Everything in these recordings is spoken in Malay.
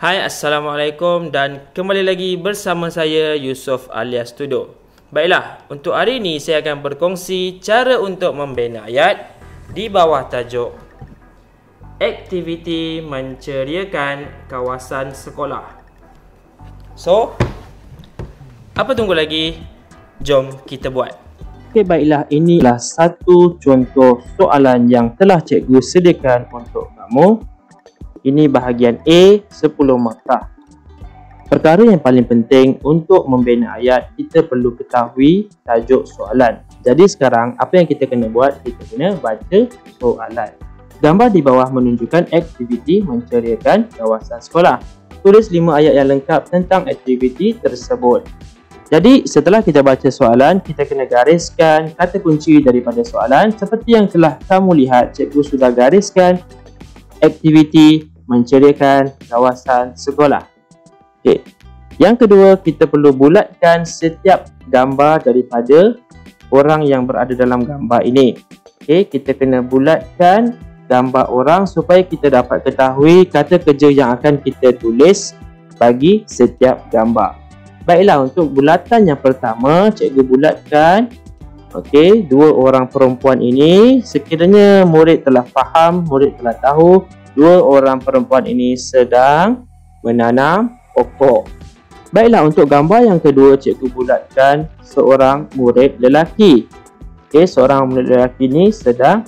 Hai, Assalamualaikum dan kembali lagi bersama saya Yusof alias Tudo. Baiklah, untuk hari ini saya akan berkongsi cara untuk membina ayat di bawah tajuk Aktiviti menceriakan kawasan sekolah. So, apa tunggu lagi? Jom kita buat. Okey, baiklah, inilah satu contoh soalan yang telah cikgu sediakan untuk kamu. Ini bahagian A, 10 markah. Perkara yang paling penting untuk membina ayat, kita perlu ketahui tajuk soalan. Jadi sekarang, apa yang kita kena buat? Kita kena baca soalan. Gambar di bawah menunjukkan aktiviti menceriakan kawasan sekolah. Tulis 5 ayat yang lengkap tentang aktiviti tersebut. Jadi, setelah kita baca soalan, kita kena gariskan kata kunci daripada soalan. Seperti yang telah kamu lihat, cikgu sudah gariskan aktiviti menceriakan kawasan sekolah. Okey. Yang kedua, kita perlu bulatkan setiap gambar daripada orang yang berada dalam gambar ini. Okey, kita kena bulatkan gambar orang supaya kita dapat ketahui kata kerja yang akan kita tulis bagi setiap gambar. Baiklah, untuk bulatan yang pertama, cikgu bulatkan dua orang perempuan ini. Sekiranya murid telah faham, murid telah tahu, dua orang perempuan ini sedang menanam pokok. Baiklah, untuk gambar yang kedua, cikgu bulatkan seorang murid lelaki. Seorang murid lelaki ini sedang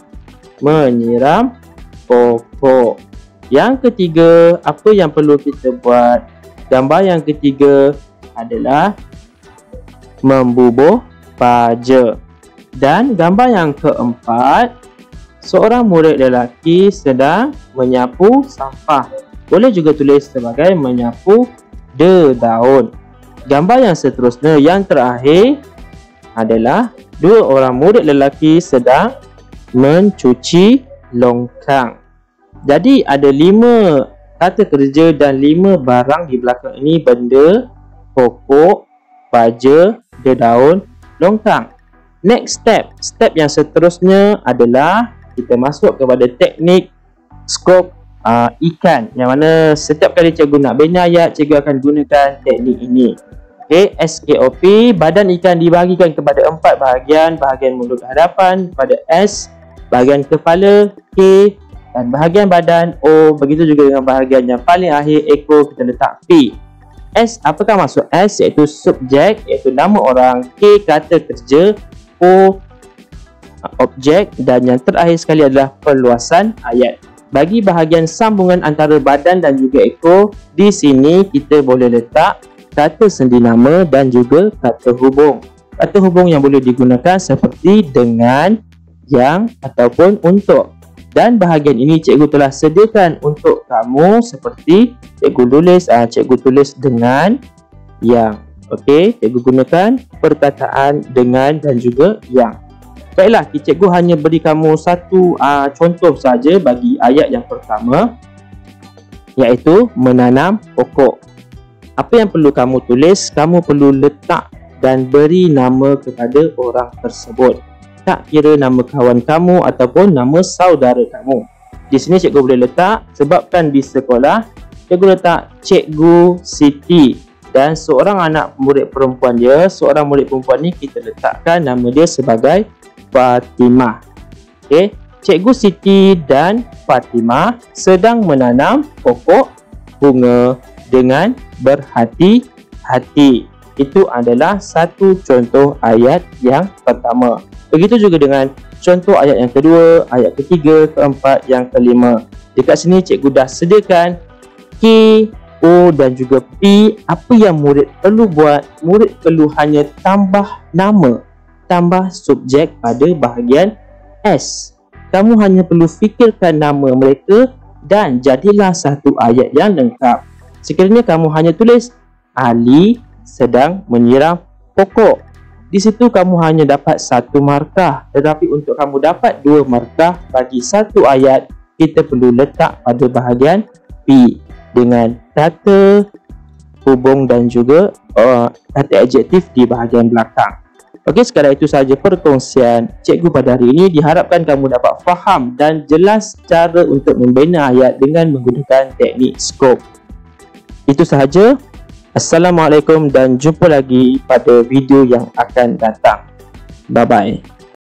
menyiram pokok. Yang ketiga, apa yang perlu kita buat? Gambar yang ketiga adalah membubuh baja. Dan gambar yang keempat, seorang murid lelaki sedang menyapu sampah. Boleh juga tulis sebagai menyapu daun. Gambar yang seterusnya, yang terakhir adalah dua orang murid lelaki sedang mencuci longkang. Jadi ada 5 kata kerja dan 5 barang di belakang ini: benda, pokok, baja, daun, longkang. Next step yang seterusnya adalah kita masuk kepada teknik skop ikan, yang mana setiap kali cikgu nak bina ayat, cikgu akan gunakan teknik ini. SKOP, badan ikan dibahagikan kepada 4 bahagian. Bahagian mulut hadapan pada S, bahagian kepala K, dan bahagian badan O. Begitu juga dengan bahagian yang paling akhir, ekor, kita letak P. S, apakah maksud S? Iaitu subjek, iaitu nama orang. K, kata kerja. O, objek, dan yang terakhir sekali adalah perluasan ayat. Bagi bahagian sambungan antara badan dan juga ekor, di sini kita boleh letak kata sendi nama dan juga kata hubung. Kata hubung yang boleh digunakan seperti dengan, yang, ataupun untuk. Dan bahagian ini cikgu telah sediakan untuk kamu seperti cikgu tulis dengan, yang. Cikgu gunakan perkataan dengan dan juga yang. Baiklah, cikgu hanya beri kamu satu contoh saja bagi ayat yang pertama, iaitu menanam pokok. Apa yang perlu kamu tulis? Kamu perlu letak dan beri nama kepada orang tersebut. Tak kira nama kawan kamu ataupun nama saudara kamu. Di sini cikgu boleh letak, sebabkan di sekolah cikgu letak Cikgu Siti, dan seorang anak murid perempuan dia, seorang murid perempuan ni kita letakkan nama dia sebagai Fatimah. Cikgu Siti dan Fatimah sedang menanam pokok bunga dengan berhati-hati. Itu adalah satu contoh ayat yang pertama. Begitu juga dengan contoh ayat yang kedua, ayat ketiga, keempat, yang kelima. Dekat sini cikgu dah sediakan K, O dan juga P. Apa yang murid perlu buat? Murid perlu hanya tambah nama, tambah subjek pada bahagian S. Kamu hanya perlu fikirkan nama mereka dan jadilah satu ayat yang lengkap. Sekiranya kamu hanya tulis Ali sedang menyiram pokok, di situ kamu hanya dapat 1 markah. Tetapi untuk kamu dapat 2 markah bagi satu ayat, kita perlu letak pada bahagian P dengan kata hubung dan juga kata adjektif di bahagian belakang. Sekadar itu sahaja perkongsian cikgu pada hari ini. Diharapkan kamu dapat faham dan jelas cara untuk membina ayat dengan menggunakan teknik skop. Itu sahaja. Assalamualaikum dan jumpa lagi pada video yang akan datang. Bye-bye.